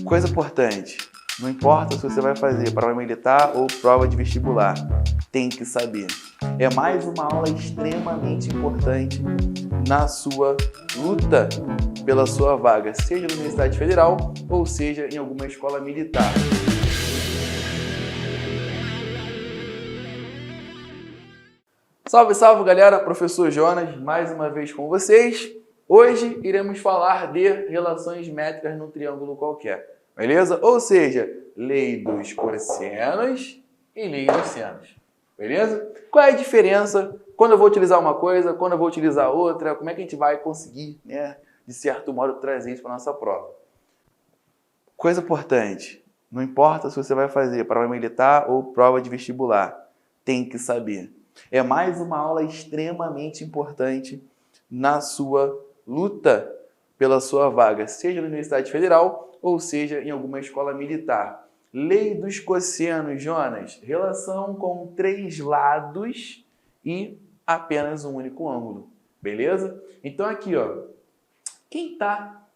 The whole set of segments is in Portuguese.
Coisa importante, não importa se você vai fazer prova militar ou prova de vestibular, tem que saber. É mais uma aula extremamente importante na sua luta pela sua vaga, seja na Universidade Federal ou seja em alguma escola militar. Salve, salve galera, professor Jonas, mais uma vez com vocês. Hoje iremos falar de relações métricas num triângulo qualquer, beleza? Ou seja, lei dos cossenos e lei dos senos, beleza? Qual é a diferença quando eu vou utilizar uma coisa, quando eu vou utilizar outra? Como é que a gente vai conseguir, de certo modo, trazer isso para a nossa prova? Coisa importante, não importa se você vai fazer prova militar ou prova de vestibular, tem que saber. É mais uma aula extremamente importante na sua luta pela sua vaga, seja na Universidade Federal ou seja em alguma escola militar. Lei dos cossenos, Jonas, relação com três lados e apenas um único ângulo, beleza? Então aqui, ó, quem está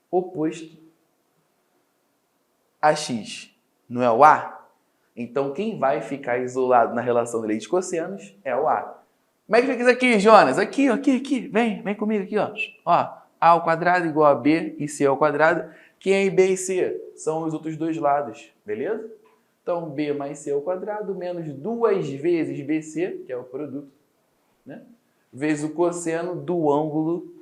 oposto a x não é o A? Então, quem vai ficar isolado na relação da lei de cossenos é o A. Como é que fica isso aqui, Jonas? Aqui, ó, aqui. Vem comigo aqui, ó. Ó, A ao quadrado igual a B e C ao quadrado. Quem é B e C? São os outros dois lados, beleza? Então, B mais C ao quadrado menos 2 vezes BC, que é o produto, né? Vezes o cosseno do ângulo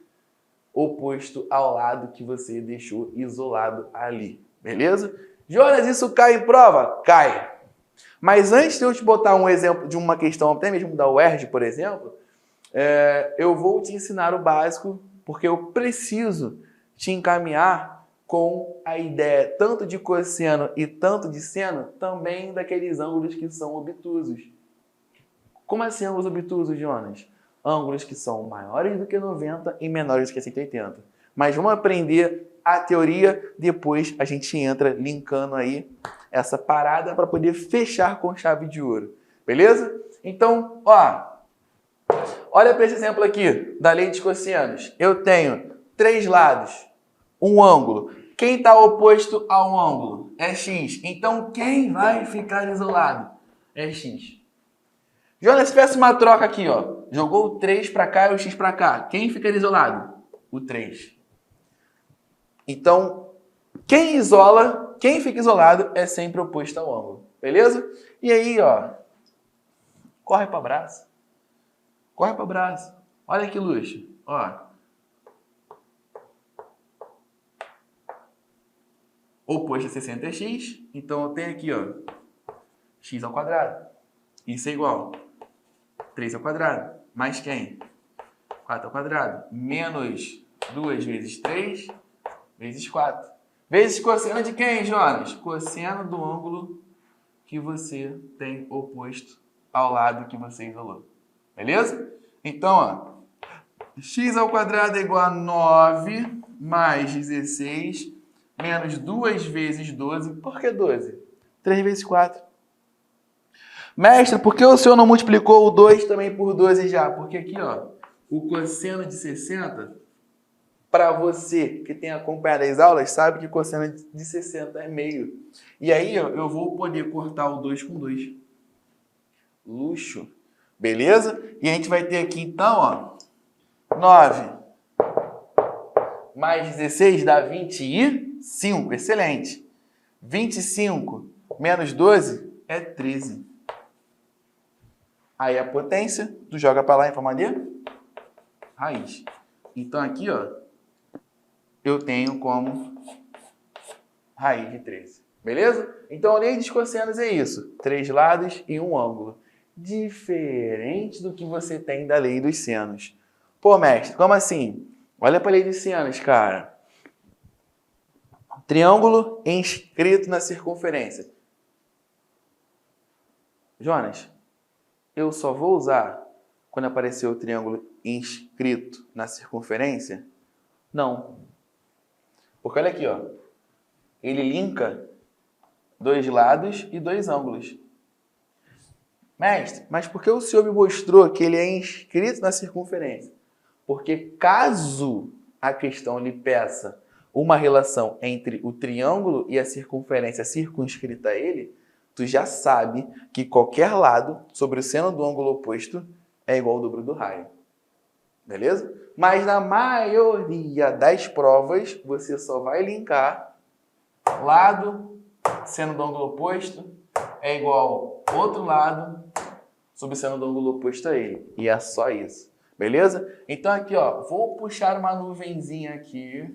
oposto ao lado que você deixou isolado ali, beleza? Jonas, isso cai em prova? Cai. Mas antes de eu te botar um exemplo de uma questão, até mesmo da UERJ, por exemplo, eu vou te ensinar o básico, porque eu preciso te encaminhar com a ideia tanto de cosseno e tanto de seno, também daqueles ângulos que são obtusos. Como assim ângulos obtusos, Jonas? Ângulos que são maiores do que 90 e menores do que 180. Mas vamos aprender a teoria, depois a gente entra linkando aí essa parada para poder fechar com chave de ouro, beleza? Então, ó, olha para esse exemplo aqui da lei de cossenos. Eu tenho três lados, um ângulo. Quem está oposto ao ângulo é x. Então, quem vai ficar isolado é x. Jonas, se tivesse uma troca aqui, ó, jogou o 3 para cá e o x para cá. Quem fica isolado? O 3. Então, quem fica isolado é sempre oposto ao ângulo, beleza? E aí, ó, corre para braço. Corre para braço. Olha que luxo, ó. Oposto a 60 é x, então eu tenho aqui, ó, x ao quadrado. Isso é igual a 3 ao quadrado, mais quem? 4 ao quadrado, menos 2 vezes 3 vezes 4. Vezes cosseno de quem, Jonas? Cosseno do ângulo que você tem oposto ao lado que você isolou. Beleza? Então, ó, x ao quadrado é igual a 9 mais 16 menos 2 vezes 12. Por que 12? 3 vezes 4. Mestre, por que o senhor não multiplicou o 2 também por 12 já? Porque aqui, ó, o cosseno de 60... Para você que tem acompanhado as aulas, sabe que cosseno de 60 é meio. E aí, ó, eu vou poder cortar o 2 com 2. Luxo. Beleza? E a gente vai ter aqui, então, ó, 9 mais 16 dá 25. Excelente. 25 menos 12 é 13. Aí a potência, tu joga para lá em forma de raiz. Então, aqui, ó, eu tenho como raiz de 13. Beleza? Então, a lei dos cossenos é isso. 3 lados e um ângulo. Diferente do que você tem da lei dos senos. Pô, mestre, como assim? Olha para a lei dos senos, cara. Triângulo inscrito na circunferência. Jonas, eu só vou usar quando aparecer o triângulo inscrito na circunferência? Não. Porque olha aqui, ó, ele linka 2 lados e 2 ângulos. Mestre, mas por que o senhor me mostrou que ele é inscrito na circunferência? Porque caso a questão lhe peça uma relação entre o triângulo e a circunferência circunscrita a ele, tu já sabe que qualquer lado sobre o seno do ângulo oposto é igual ao dobro do raio. Beleza? Mas na maioria das provas, você só vai linkar lado, seno do ângulo oposto, é igual ao outro lado sobre o seno do ângulo oposto a ele. E é só isso. Beleza? Então aqui, ó, vou puxar uma nuvenzinha aqui.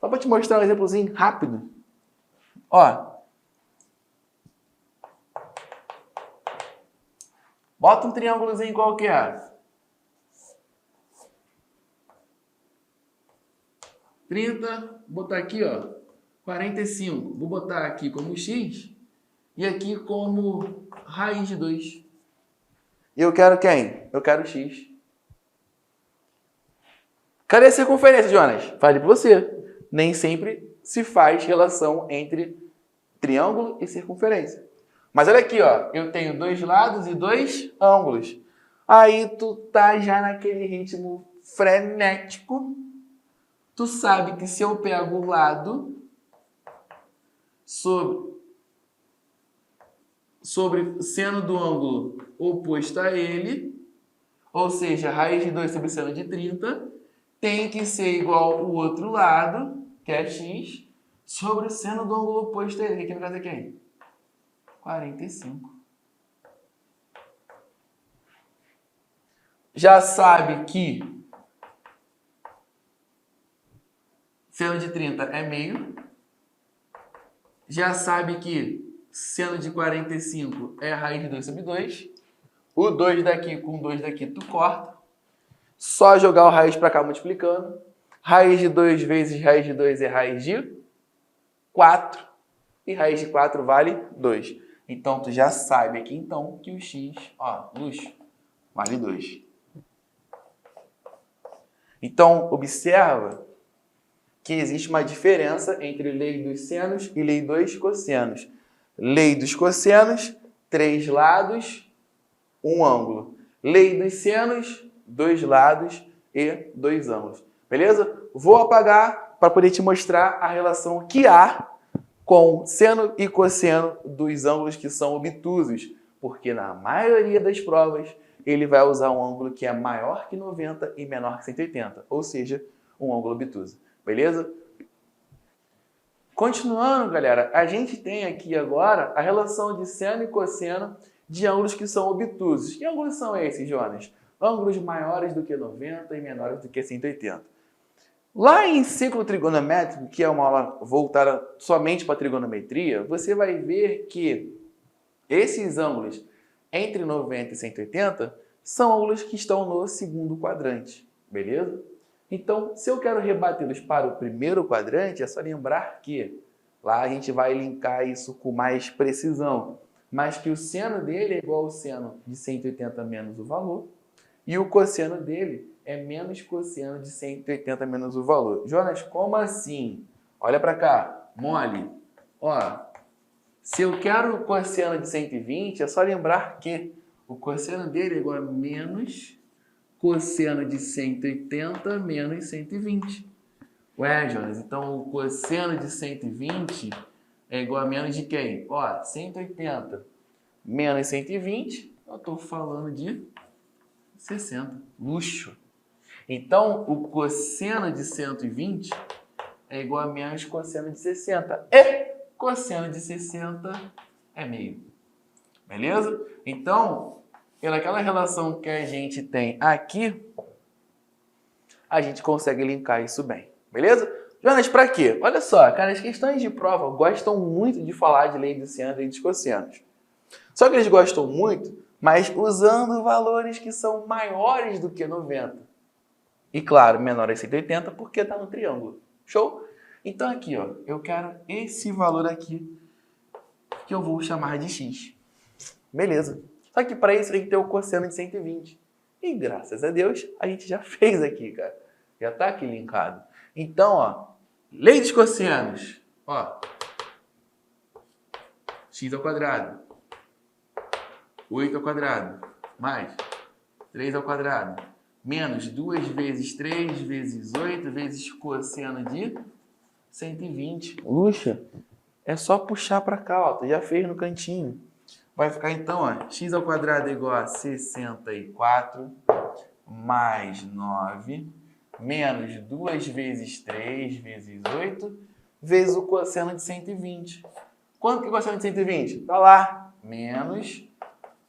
Só para te mostrar um exemplozinho rápido. Ó. Bota um triângulozinho qualquer. 30, vou botar aqui, ó, 45. Vou botar aqui como x e aqui como raiz de 2. E eu quero quem? Eu quero x. Cadê a circunferência, Jonas? Falei para você. Nem sempre se faz relação entre triângulo e circunferência. Mas olha aqui, ó, eu tenho 2 lados e 2 ângulos. Aí tu tá já naquele ritmo frenético. Tu sabe que se eu pego o lado sobre o seno do ângulo oposto a ele, ou seja, raiz de 2 sobre seno de 30, tem que ser igual o outro lado, que é x, sobre o seno do ângulo oposto a ele, que aqui no caso é quem? 45. Já sabe que seno de 30 é meio. Já sabe que seno de 45 é raiz de 2 sobre 2. O 2 daqui com 2 daqui tu corta. Só jogar o raiz para cá multiplicando. Raiz de 2 vezes raiz de 2 é raiz de 4. E raiz de 4 vale 2. Então, tu já sabe aqui, então, que o x, ó, luz, vale 2. Então, observa que existe uma diferença entre lei dos senos e lei dos cossenos. Lei dos cossenos, 3 lados, 1 ângulo. Lei dos senos, 2 lados e 2 ângulos. Beleza? Vou apagar para poder te mostrar a relação que há com seno e cosseno dos ângulos que são obtusos, porque na maioria das provas ele vai usar um ângulo que é maior que 90 e menor que 180, ou seja, um ângulo obtuso. Beleza? Continuando, galera, a gente tem aqui agora a relação de seno e cosseno de ângulos que são obtusos. Que ângulos são esses, Jonas? Ângulos maiores do que 90 e menores do que 180. Lá em ciclo trigonométrico, que é uma aula voltada somente para trigonometria, você vai ver que esses ângulos entre 90 e 180 são ângulos que estão no segundo quadrante, beleza? Então, se eu quero rebatê-los para o primeiro quadrante, é só lembrar que lá a gente vai linkar isso com mais precisão, mas que o seno dele é igual ao seno de 180 menos o valor e o cosseno dele é menos cosseno de 180 menos o valor. Jonas, como assim? Olha para cá, mole. Ó, se eu quero o cosseno de 120, é só lembrar que o cosseno dele é igual a menos cosseno de 180 menos 120. Ué, Jonas, então o cosseno de 120 é igual a menos de quem? Ó, 180 menos 120, eu estou falando de 60. Luxo. Então, o cosseno de 120 é igual a menos cosseno de 60. E cosseno de 60 é meio. Beleza? Então, pelaquela relação que a gente tem aqui, a gente consegue linkar isso bem. Beleza? Jonas, para quê? Olha só, cara, as questões de prova gostam muito de falar de lei dos senos e lei dos cossenos. Só que eles gostam muito, mas usando valores que são maiores do que 90. E claro, menor a 180 porque está no triângulo. Show? Então aqui, ó, eu quero esse valor aqui que eu vou chamar de x. Beleza. Só que para isso tem que ter o cosseno de 120. E graças a Deus, a gente já fez aqui, cara. Já está aqui linkado. Então, ó, lei dos cossenos. Ó, x ao quadrado. 8 ao quadrado. Mais 3 ao quadrado. menos 2 vezes 3 vezes 8 vezes cosseno de 120. Luxa, é só puxar para cá, ó, tu já fez no cantinho. Vai ficar então, ó, x ao quadrado é igual a 64 mais 9 menos 2 vezes 3 vezes 8 vezes o cosseno de 120. Quanto que é o cosseno de 120? Tá lá, menos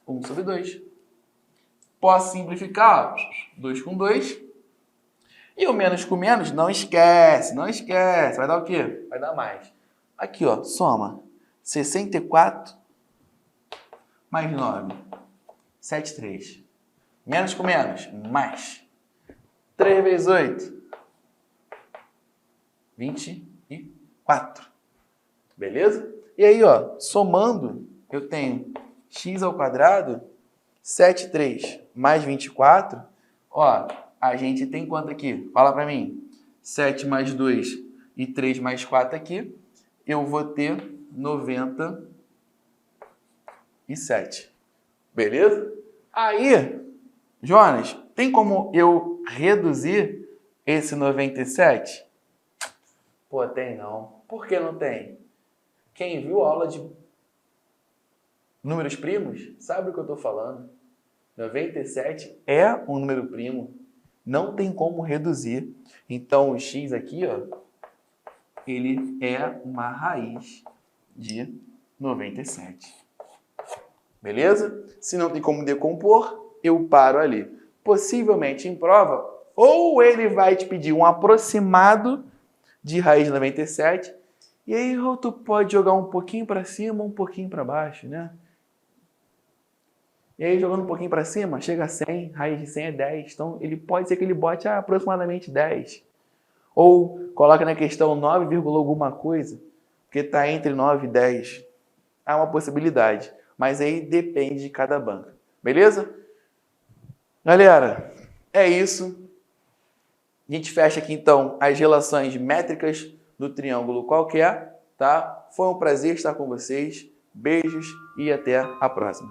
1 sobre 2. Posso simplificar, ó, 2 com 2. E o menos com menos, não esquece, não esquece. Vai dar o quê? Vai dar mais. Aqui, ó, soma. 64 mais 9. 73. Menos com menos, mais. 3 vezes 8. 24. Beleza? E aí, ó, somando, eu tenho x ao quadrado, 73 mais 24. Ó, a gente tem quanto aqui? Fala pra mim. 7 mais 2 e 3 mais 4 aqui. Eu vou ter 97. Beleza? Aí, Jonas, tem como eu reduzir esse 97? Pô, tem não. Por que não tem? Quem viu a aula de números primos sabe o que eu estou falando. 97 é um número primo. Não tem como reduzir. Então, o x aqui, ó, ele é uma raiz de 97. Beleza? Se não tem como decompor, eu paro ali. Possivelmente em prova, ou ele vai te pedir um aproximado de raiz de 97, e aí tu pode jogar um pouquinho para cima, um pouquinho para baixo, né? E aí, jogando um pouquinho para cima, chega a 100, raiz de 100 é 10. Então, ele pode ser que ele bote aproximadamente 10. Ou coloca na questão 9, alguma coisa, porque está entre 9 e 10. Há uma possibilidade, mas aí depende de cada banca. Beleza? Galera, é isso. A gente fecha aqui, então, as relações métricas do triângulo qualquer, tá? Foi um prazer estar com vocês. Beijos e até a próxima.